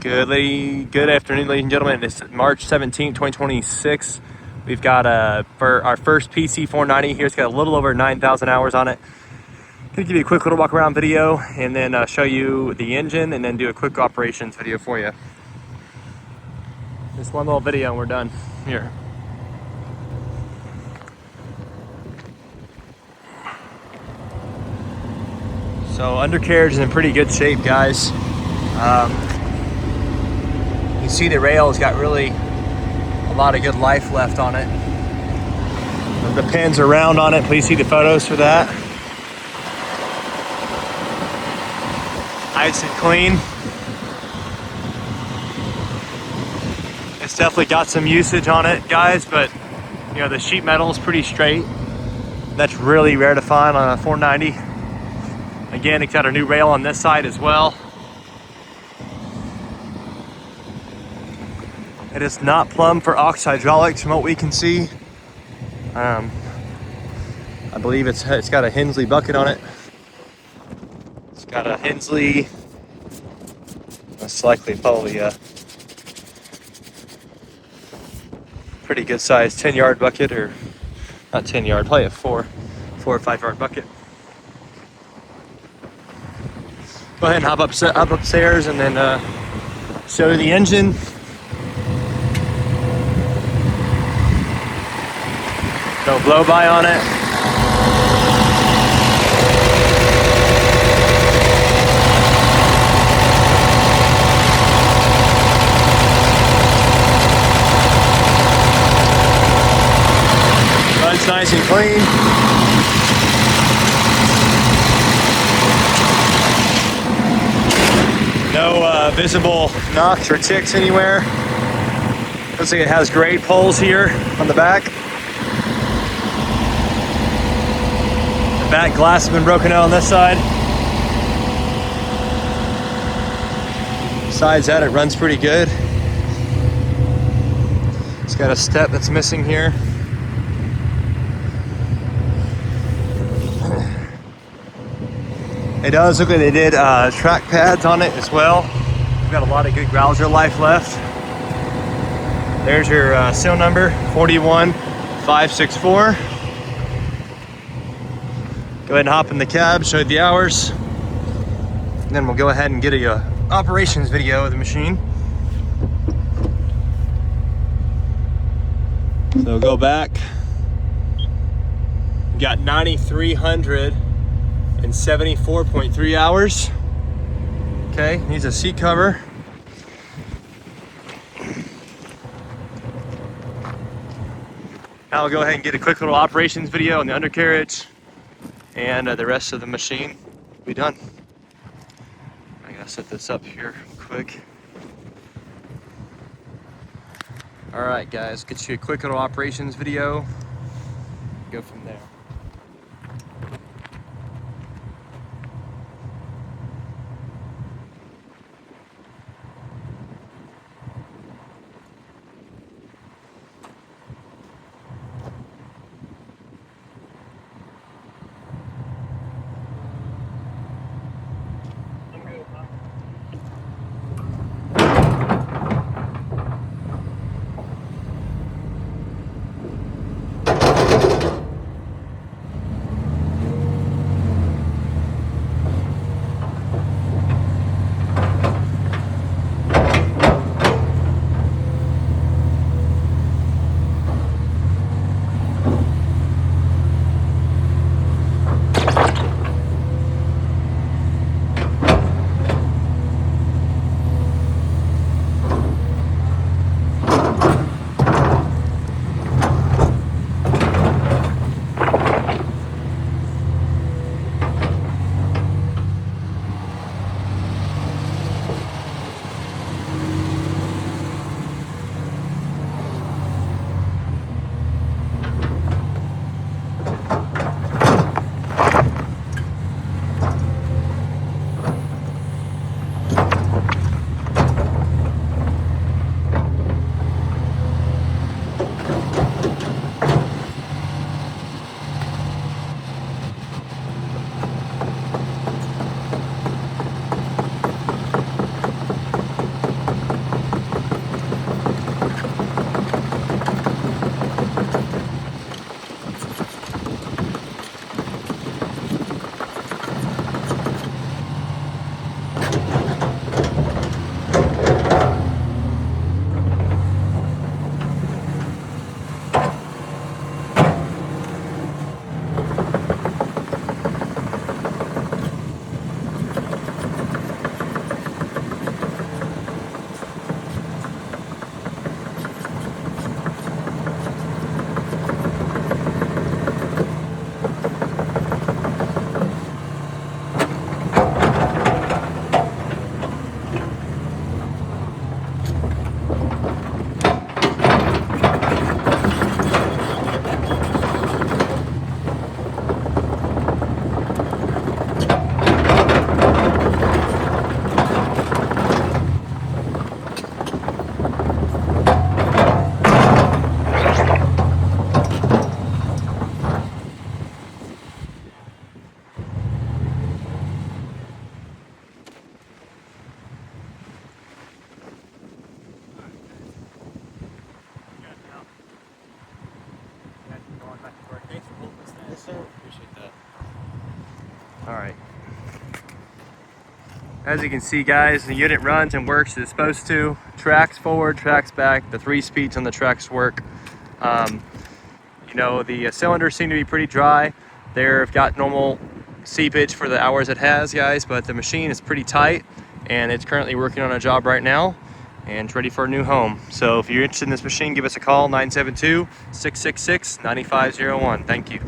Good afternoon, ladies and gentlemen. It's March 17th, 2026. We've got for our first PC490 here. It's got a little over 9,000 hours on it. Gonna give you a quick little walk around video and then show you the engine and then do a quick operations video for you. Just one little video and we're done. Here. So undercarriage is in pretty good shape, guys. You see the rail's got really a lot of good life left on it. The pins are round on it. Please see the photos for that. Nice and clean. It's definitely got some usage on it, guys, but you know, the sheet metal is pretty straight. That's really rare to find on a 490. Again, it's got a new rail on this side as well. It is not plumbed for aux hydraulics from what we can see. I believe it's got a Hensley bucket on it. It's got a Hensley, most likely probably a pretty good sized 10-yard bucket, or not 10-yard, probably a 4 or 5-yard bucket. Go ahead and hop upstairs and then show you the engine. No blow by on it. Runs nice and clean. No visible knocks or ticks anywhere. Looks like it has great poles here on the back. The back glass has been broken out on this side. Besides that, it runs pretty good. It's got a step that's missing here. It does look like they did track pads on it as well. We've got a lot of good grouser life left. There's your seal number, 41564. Go ahead and hop in the cab, show you the hours. And then we'll go ahead and get a operations video of the machine. So go back. We got 9,374.3 hours. Okay, needs a seat cover. Now I'll go ahead and get a quick little operations video on the undercarriage, and the rest of the machine will be done. I gotta set this up here quick. All right, guys, get you a quick little operations video. Go from there. As you can see, guys, the unit runs and works as it's supposed to. Tracks forward, tracks back. The 3 speeds on the tracks work. You know, the cylinders seem to be pretty dry. They've got normal seepage for the hours it has, guys, but the machine is pretty tight, and it's currently working on a job right now, and it's ready for a new home. So if you're interested in this machine, give us a call, 972-666-9501. Thank you.